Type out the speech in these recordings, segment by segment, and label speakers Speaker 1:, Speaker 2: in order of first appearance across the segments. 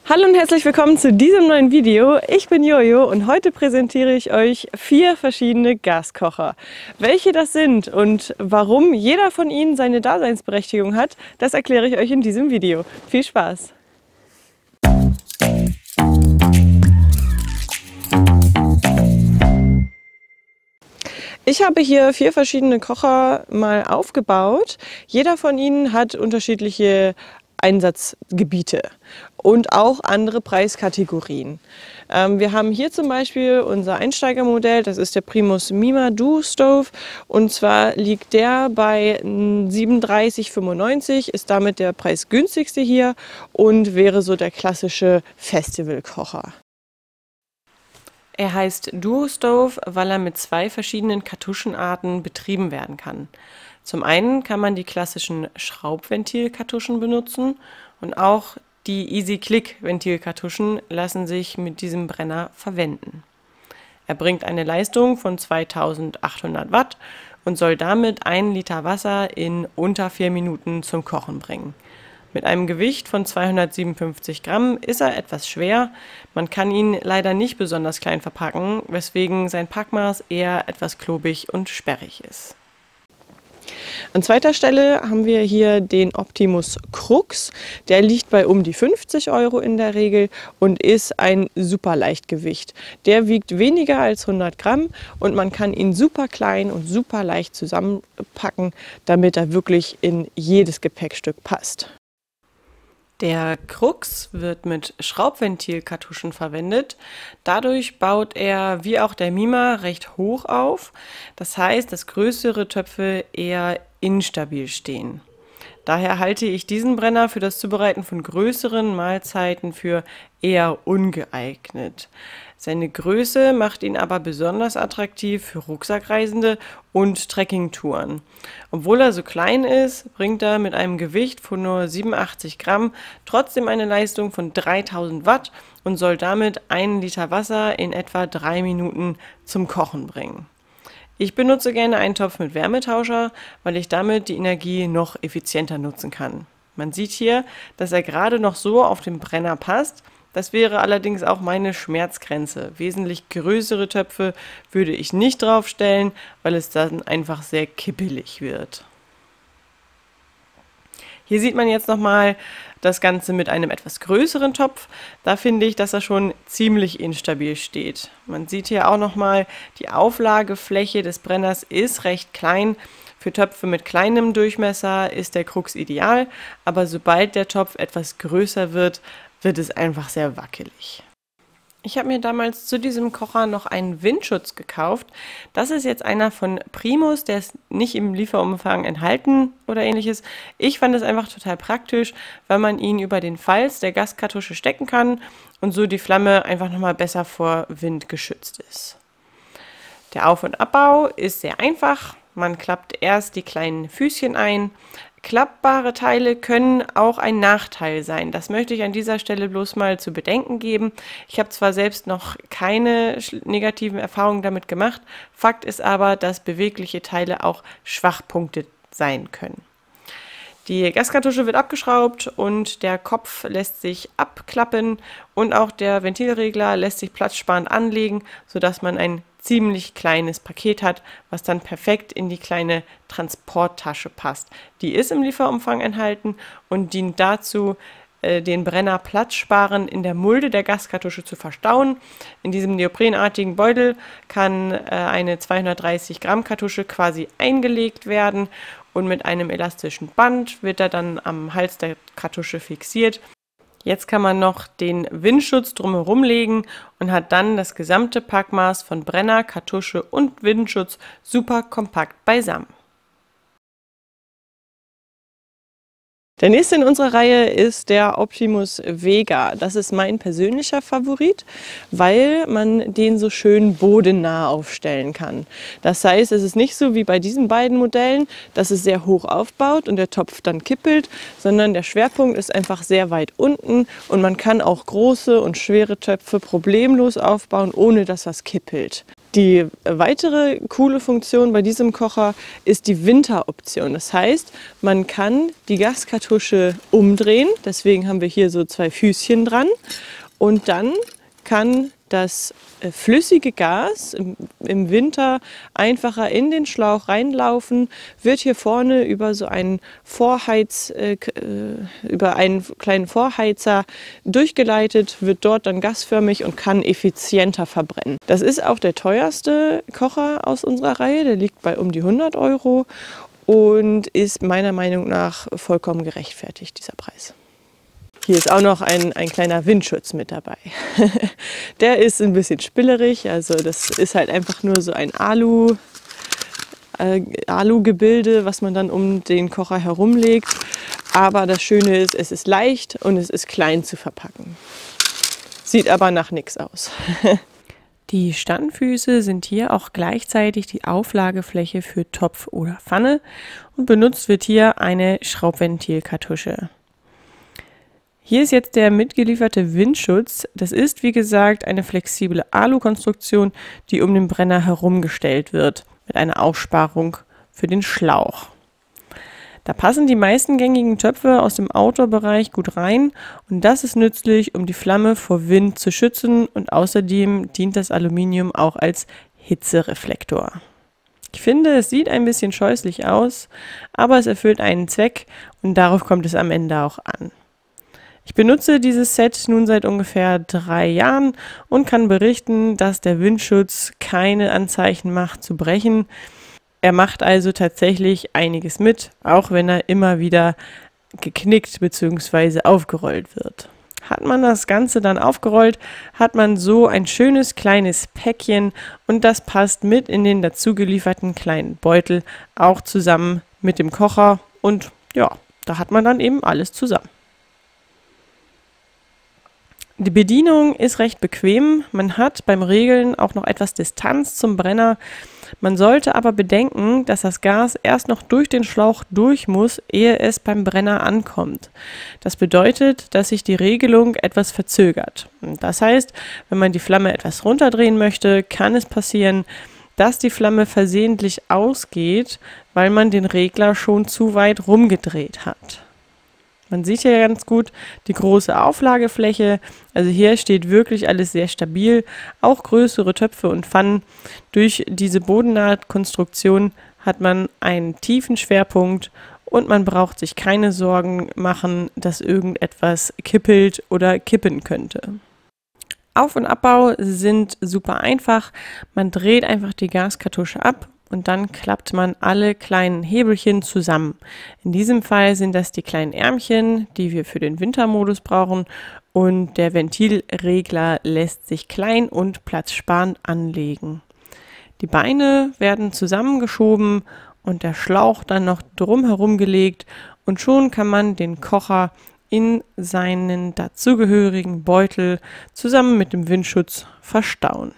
Speaker 1: Hallo und herzlich willkommen zu diesem neuen Video. Ich bin Jojo und heute präsentiere ich euch 4 verschiedene Gaskocher. Welche das sind und warum jeder von ihnen seine Daseinsberechtigung hat, das erkläre ich euch in diesem Video. Viel Spaß! Ich habe hier 4 verschiedene Kocher mal aufgebaut. Jeder von ihnen hat unterschiedliche Einsatzgebiete und auch andere Preiskategorien. Wir haben hier zum Beispiel unser Einsteigermodell, das ist der Primus Mima Duo Stove, und zwar liegt der bei 37,95 €, ist damit der preisgünstigste hier und wäre so der klassische Festivalkocher. Er heißt Duo Stove, weil er mit 2 verschiedenen Kartuschenarten betrieben werden kann. Zum einen kann man die klassischen Schraubventilkartuschen benutzen und auch die Easy-Click-Ventilkartuschen lassen sich mit diesem Brenner verwenden. Er bringt eine Leistung von 2800 Watt und soll damit 1 Liter Wasser in unter 4 Minuten zum Kochen bringen. Mit einem Gewicht von 257 Gramm ist er etwas schwer. Man kann ihn leider nicht besonders klein verpacken, weswegen sein Packmaß eher etwas klobig und sperrig ist. An zweiter Stelle haben wir hier den Optimus Crux. Der liegt bei um die 50 € in der Regel und ist ein super Leichtgewicht. Der wiegt weniger als 100 Gramm und man kann ihn super klein und super leicht zusammenpacken, damit er wirklich in jedes Gepäckstück passt. Der Crux wird mit Schraubventilkartuschen verwendet. Dadurch baut er, wie auch der Mima, recht hoch auf. Das heißt, dass größere Töpfe eher instabil stehen. Daher halte ich diesen Brenner für das Zubereiten von größeren Mahlzeiten für eher ungeeignet. Seine Größe macht ihn aber besonders attraktiv für Rucksackreisende und Trekkingtouren. Obwohl er so klein ist, bringt er mit einem Gewicht von nur 87 Gramm trotzdem eine Leistung von 3000 Watt und soll damit 1 Liter Wasser in etwa 3 Minuten zum Kochen bringen. Ich benutze gerne einen Topf mit Wärmetauscher, weil ich damit die Energie noch effizienter nutzen kann. Man sieht hier, dass er gerade noch so auf den Brenner passt. Das wäre allerdings auch meine Schmerzgrenze. Wesentlich größere Töpfe würde ich nicht draufstellen, weil es dann einfach sehr kippelig wird. Hier sieht man jetzt nochmal das Ganze mit einem etwas größeren Topf. Da finde ich, dass er schon ziemlich instabil steht. Man sieht hier auch nochmal, die Auflagefläche des Brenners ist recht klein. Für Töpfe mit kleinem Durchmesser ist der Crux ideal, aber sobald der Topf etwas größer wird, wird es einfach sehr wackelig. Ich habe mir damals zu diesem Kocher noch einen Windschutz gekauft. Das ist jetzt einer von Primus, der ist nicht im Lieferumfang enthalten oder ähnliches. Ich fand es einfach total praktisch, weil man ihn über den Falz der Gaskartusche stecken kann und so die Flamme einfach nochmal besser vor Wind geschützt ist. Der Auf- und Abbau ist sehr einfach. Man klappt erst die kleinen Füßchen ein. Klappbare Teile können auch ein Nachteil sein. Das möchte ich an dieser Stelle bloß mal zu bedenken geben. Ich habe zwar selbst noch keine negativen Erfahrungen damit gemacht, Fakt ist aber, dass bewegliche Teile auch Schwachpunkte sein können. Die Gaskartusche wird abgeschraubt und der Kopf lässt sich abklappen und auch der Ventilregler lässt sich platzsparend anlegen, sodass man ein ziemlich kleines Paket hat, was dann perfekt in die kleine Transporttasche passt. Die ist im Lieferumfang enthalten und dient dazu, den Brenner platzsparend in der Mulde der Gaskartusche zu verstauen. In diesem neoprenartigen Beutel kann eine 230 Gramm Kartusche quasi eingelegt werden und mit einem elastischen Band wird er dann am Hals der Kartusche fixiert. Jetzt kann man noch den Windschutz drumherum legen und hat dann das gesamte Packmaß von Brenner, Kartusche und Windschutz super kompakt beisammen. Der nächste in unserer Reihe ist der Optimus Vega. Das ist mein persönlicher Favorit, weil man den so schön bodennah aufstellen kann. Das heißt, es ist nicht so wie bei diesen beiden Modellen, dass es sehr hoch aufbaut und der Topf dann kippelt, sondern der Schwerpunkt ist einfach sehr weit unten und man kann auch große und schwere Töpfe problemlos aufbauen, ohne dass was kippelt. Die weitere coole Funktion bei diesem Kocher ist die Winteroption. Das heißt, man kann die Gaskartusche umdrehen, deswegen haben wir hier so 2 Füßchen dran, und dann kann das flüssige Gas im Winter einfacher in den Schlauch reinlaufen, wird hier vorne über so einen über einen kleinen Vorheizer durchgeleitet, wird dort dann gasförmig und kann effizienter verbrennen. Das ist auch der teuerste Kocher aus unserer Reihe, der liegt bei um die 100 € und ist meiner Meinung nach vollkommen gerechtfertigt, dieser Preis. Hier ist auch noch ein kleiner Windschutz mit dabei. Der ist ein bisschen spillerig, also das ist halt einfach nur so ein Alu-Gebilde, was man dann um den Kocher herumlegt. Aber das Schöne ist, es ist leicht und es ist klein zu verpacken. Sieht aber nach nichts aus. Die Standfüße sind hier auch gleichzeitig die Auflagefläche für Topf oder Pfanne und benutzt wird hier eine Schraubventilkartusche. Hier ist jetzt der mitgelieferte Windschutz. Das ist, wie gesagt, eine flexible Alukonstruktion, die um den Brenner herumgestellt wird, mit einer Aussparung für den Schlauch. Da passen die meisten gängigen Töpfe aus dem Outdoor-Bereich gut rein und das ist nützlich, um die Flamme vor Wind zu schützen, und außerdem dient das Aluminium auch als Hitzereflektor. Ich finde, es sieht ein bisschen scheußlich aus, aber es erfüllt einen Zweck und darauf kommt es am Ende auch an. Ich benutze dieses Set nun seit ungefähr 3 Jahren und kann berichten, dass der Windschutz keine Anzeichen macht zu brechen. Er macht also tatsächlich einiges mit, auch wenn er immer wieder geknickt bzw. aufgerollt wird. Hat man das Ganze dann aufgerollt, hat man so ein schönes kleines Päckchen und das passt mit in den dazu gelieferten kleinen Beutel, auch zusammen mit dem Kocher, und ja, da hat man dann eben alles zusammen. Die Bedienung ist recht bequem, man hat beim Regeln auch noch etwas Distanz zum Brenner. Man sollte aber bedenken, dass das Gas erst noch durch den Schlauch durch muss, ehe es beim Brenner ankommt. Das bedeutet, dass sich die Regelung etwas verzögert. Das heißt, wenn man die Flamme etwas runterdrehen möchte, kann es passieren, dass die Flamme versehentlich ausgeht, weil man den Regler schon zu weit rumgedreht hat. Man sieht hier ganz gut die große Auflagefläche, also hier steht wirklich alles sehr stabil, auch größere Töpfe und Pfannen. Durch diese bodennahe Konstruktion hat man einen tiefen Schwerpunkt und man braucht sich keine Sorgen machen, dass irgendetwas kippelt oder kippen könnte. Auf- und Abbau sind super einfach, man dreht einfach die Gaskartusche ab und dann klappt man alle kleinen Hebelchen zusammen. In diesem Fall sind das die kleinen Ärmchen, die wir für den Wintermodus brauchen, und der Ventilregler lässt sich klein und platzsparend anlegen. Die Beine werden zusammengeschoben und der Schlauch dann noch drumherum gelegt und schon kann man den Kocher in seinen dazugehörigen Beutel zusammen mit dem Windschutz verstauen.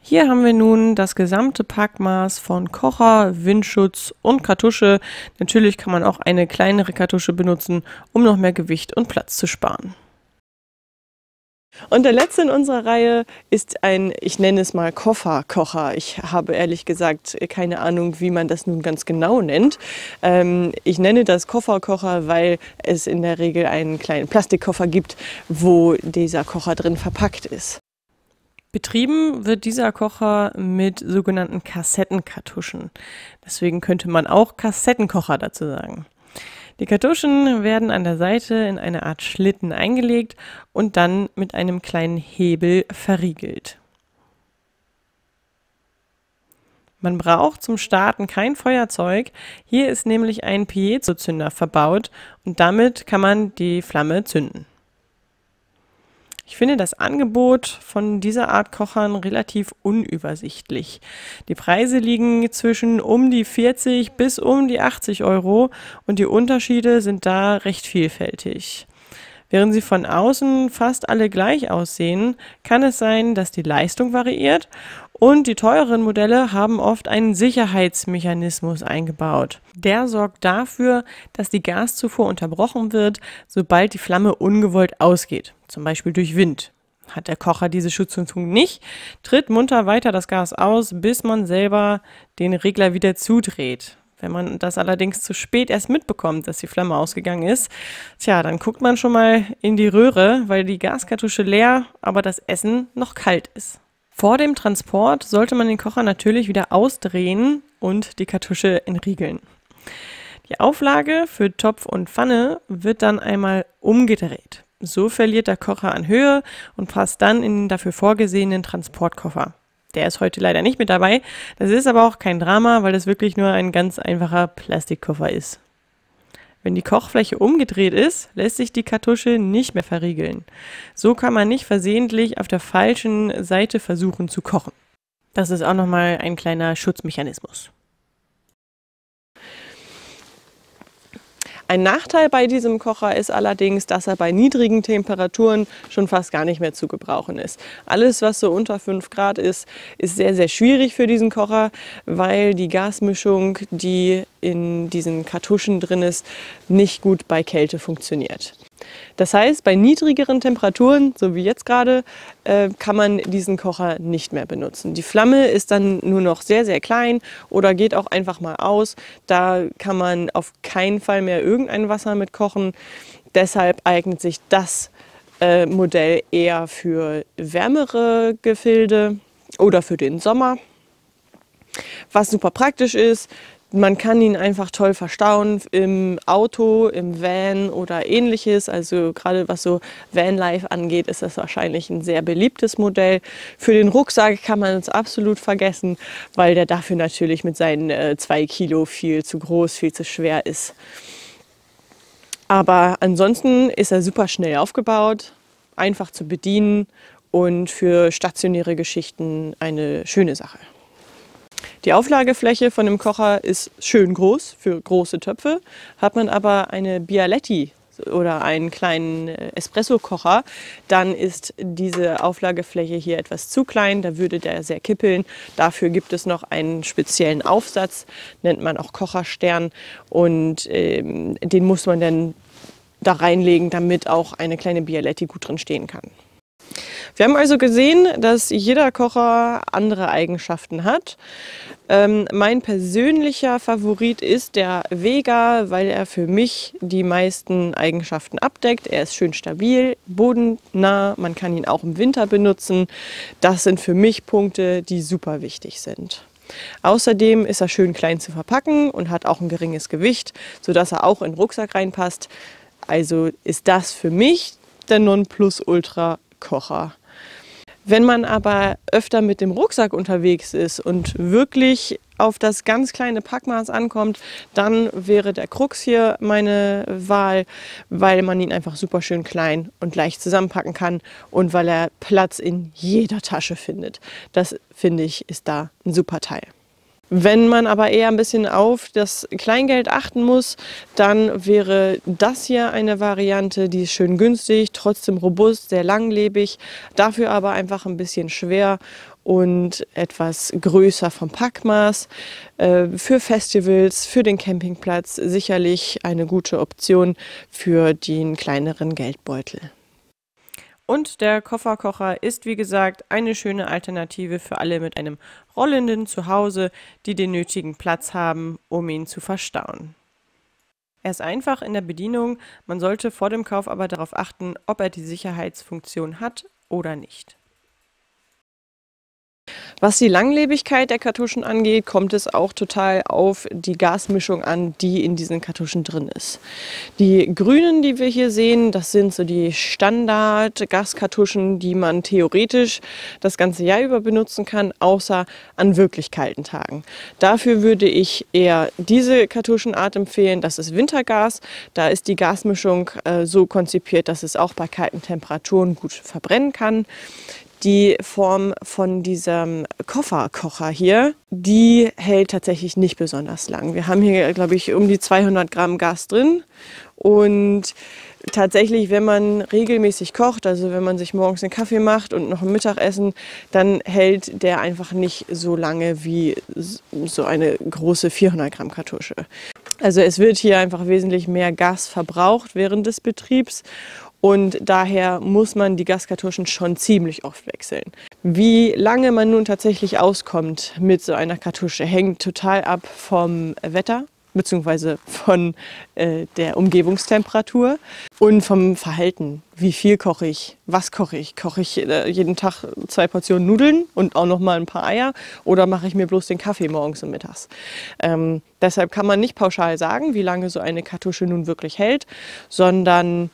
Speaker 1: Hier haben wir nun das gesamte Packmaß von Kocher, Windschutz und Kartusche. Natürlich kann man auch eine kleinere Kartusche benutzen, um noch mehr Gewicht und Platz zu sparen. Und der letzte in unserer Reihe ist ein, ich nenne es mal Kofferkocher. Ich habe ehrlich gesagt keine Ahnung, wie man das nun ganz genau nennt. Ich nenne das Kofferkocher, weil es in der Regel einen kleinen Plastikkoffer gibt, wo dieser Kocher drin verpackt ist. Betrieben wird dieser Kocher mit sogenannten Kassettenkartuschen. Deswegen könnte man auch Kassettenkocher dazu sagen. Die Kartuschen werden an der Seite in eine Art Schlitten eingelegt und dann mit einem kleinen Hebel verriegelt. Man braucht zum Starten kein Feuerzeug. Hier ist nämlich ein Piezozünder verbaut und damit kann man die Flamme zünden. Ich finde das Angebot von dieser Art Kochern relativ unübersichtlich. Die Preise liegen zwischen um die 40 bis um die 80 € und die Unterschiede sind da recht vielfältig. Während sie von außen fast alle gleich aussehen, kann es sein, dass die Leistung variiert Und die teureren Modelle haben oft einen Sicherheitsmechanismus eingebaut. Der sorgt dafür, dass die Gaszufuhr unterbrochen wird, sobald die Flamme ungewollt ausgeht, zum Beispiel durch Wind. Hat der Kocher diese Schutzfunktion nicht, tritt munter weiter das Gas aus, bis man selber den Regler wieder zudreht. Wenn man das allerdings zu spät erst mitbekommt, dass die Flamme ausgegangen ist, dann guckt man schon mal in die Röhre, weil die Gaskartusche leer, aber das Essen noch kalt ist. Vor dem Transport sollte man den Kocher natürlich wieder ausdrehen und die Kartusche entriegeln. Die Auflage für Topf und Pfanne wird dann einmal umgedreht. So verliert der Kocher an Höhe und passt dann in den dafür vorgesehenen Transportkoffer. Der ist heute leider nicht mit dabei. Das ist aber auch kein Drama, weil das wirklich nur ein ganz einfacher Plastikkoffer ist. Wenn die Kochfläche umgedreht ist, lässt sich die Kartusche nicht mehr verriegeln. So kann man nicht versehentlich auf der falschen Seite versuchen zu kochen. Das ist auch nochmal ein kleiner Schutzmechanismus. Ein Nachteil bei diesem Kocher ist allerdings, dass er bei niedrigen Temperaturen schon fast gar nicht mehr zu gebrauchen ist. Alles, was so unter 5 Grad ist, ist sehr, sehr schwierig für diesen Kocher, weil die Gasmischung, die in diesen Kartuschen drin ist, nicht gut bei Kälte funktioniert. Das heißt, bei niedrigeren Temperaturen, so wie jetzt gerade, kann man diesen Kocher nicht mehr benutzen. Die Flamme ist dann nur noch sehr, sehr klein oder geht auch einfach mal aus. Da kann man auf keinen Fall mehr irgendein Wasser mit kochen. Deshalb eignet sich das Modell eher für wärmere Gefilde oder für den Sommer. Was super praktisch ist, man kann ihn einfach toll verstauen im Auto, im Van oder ähnliches. Also gerade was so Vanlife angeht, ist das wahrscheinlich ein sehr beliebtes Modell. Für den Rucksack kann man es absolut vergessen, weil der dafür natürlich mit seinen 2 Kilo viel zu groß, viel zu schwer ist. Aber ansonsten ist er super schnell aufgebaut, einfach zu bedienen und für stationäre Geschichten eine schöne Sache. Die Auflagefläche von dem Kocher ist schön groß für große Töpfe. Hat man aber eine Bialetti oder einen kleinen Espresso-Kocher, dann ist diese Auflagefläche hier etwas zu klein, da würde der sehr kippeln. Dafür gibt es noch einen speziellen Aufsatz, nennt man auch Kocherstern, und den muss man dann da reinlegen, damit auch eine kleine Bialetti gut drin stehen kann. Wir haben also gesehen, dass jeder Kocher andere Eigenschaften hat. Mein persönlicher Favorit ist der Vega, weil er für mich die meisten Eigenschaften abdeckt. Er ist schön stabil, bodennah, man kann ihn auch im Winter benutzen. Das sind für mich Punkte, die super wichtig sind. Außerdem ist er schön klein zu verpacken und hat auch ein geringes Gewicht, sodass er auch in den Rucksack reinpasst. Also ist das für mich der Nonplusultra-Kocher. Wenn man aber öfter mit dem Rucksack unterwegs ist und wirklich auf das ganz kleine Packmaß ankommt, dann wäre der Crux hier meine Wahl, weil man ihn einfach super schön klein und leicht zusammenpacken kann und weil er Platz in jeder Tasche findet. Das, finde ich, ist da ein super Teil. Wenn man aber eher ein bisschen auf das Kleingeld achten muss, dann wäre das hier eine Variante, die ist schön günstig, trotzdem robust, sehr langlebig, dafür aber einfach ein bisschen schwer und etwas größer vom Packmaß. Für Festivals, für den Campingplatz sicherlich eine gute Option für den kleineren Geldbeutel. Und der Kofferkocher ist, wie gesagt, eine schöne Alternative für alle mit einem rollenden Zuhause, die den nötigen Platz haben, um ihn zu verstauen. Er ist einfach in der Bedienung, man sollte vor dem Kauf aber darauf achten, ob er die Sicherheitsfunktion hat oder nicht. Was die Langlebigkeit der Kartuschen angeht, kommt es auch total auf die Gasmischung an, die in diesen Kartuschen drin ist. Die grünen, die wir hier sehen, das sind so die Standard-Gaskartuschen, die man theoretisch das ganze Jahr über benutzen kann, außer an wirklich kalten Tagen. Dafür würde ich eher diese Kartuschenart empfehlen. Das ist Wintergas. Da ist die Gasmischung so konzipiert, dass es auch bei kalten Temperaturen gut verbrennen kann. Die Form von diesem Kofferkocher hier, die hält tatsächlich nicht besonders lang. Wir haben hier, glaube ich, um die 200 Gramm Gas drin und tatsächlich, wenn man regelmäßig kocht, also wenn man sich morgens einen Kaffee macht und noch ein Mittagessen, dann hält der einfach nicht so lange wie so eine große 400 Gramm Kartusche. Also es wird hier einfach wesentlich mehr Gas verbraucht während des Betriebs und daher muss man die Gaskartuschen schon ziemlich oft wechseln. Wie lange man nun tatsächlich auskommt mit so einer Kartusche, hängt total ab vom Wetter beziehungsweise von der Umgebungstemperatur und vom Verhalten. Wie viel koche ich? Was koche ich? Koche ich jeden Tag 2 Portionen Nudeln und auch noch mal ein paar Eier oder mache ich mir bloß den Kaffee morgens und mittags? Deshalb kann man nicht pauschal sagen, wie lange so eine Kartusche nun wirklich hält, sondern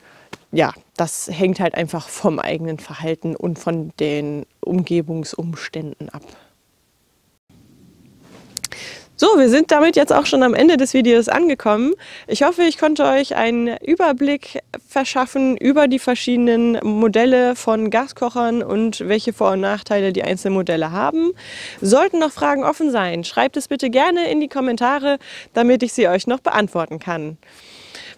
Speaker 1: ja, das hängt halt einfach vom eigenen Verhalten und von den Umgebungsumständen ab. So, wir sind damit jetzt auch schon am Ende des Videos angekommen. Ich hoffe, ich konnte euch einen Überblick verschaffen über die verschiedenen Modelle von Gaskochern und welche Vor- und Nachteile die einzelnen Modelle haben. Sollten noch Fragen offen sein, schreibt es bitte gerne in die Kommentare, damit ich sie euch noch beantworten kann.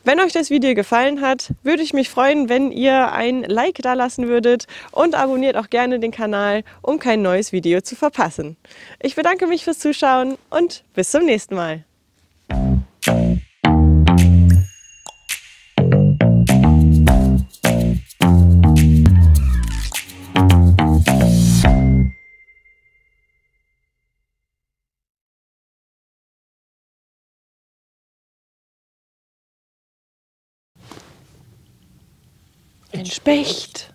Speaker 1: Wenn euch das Video gefallen hat, würde ich mich freuen, wenn ihr ein Like dalassen würdet und abonniert auch gerne den Kanal, um kein neues Video zu verpassen. Ich bedanke mich fürs Zuschauen und bis zum nächsten Mal. Ein Specht.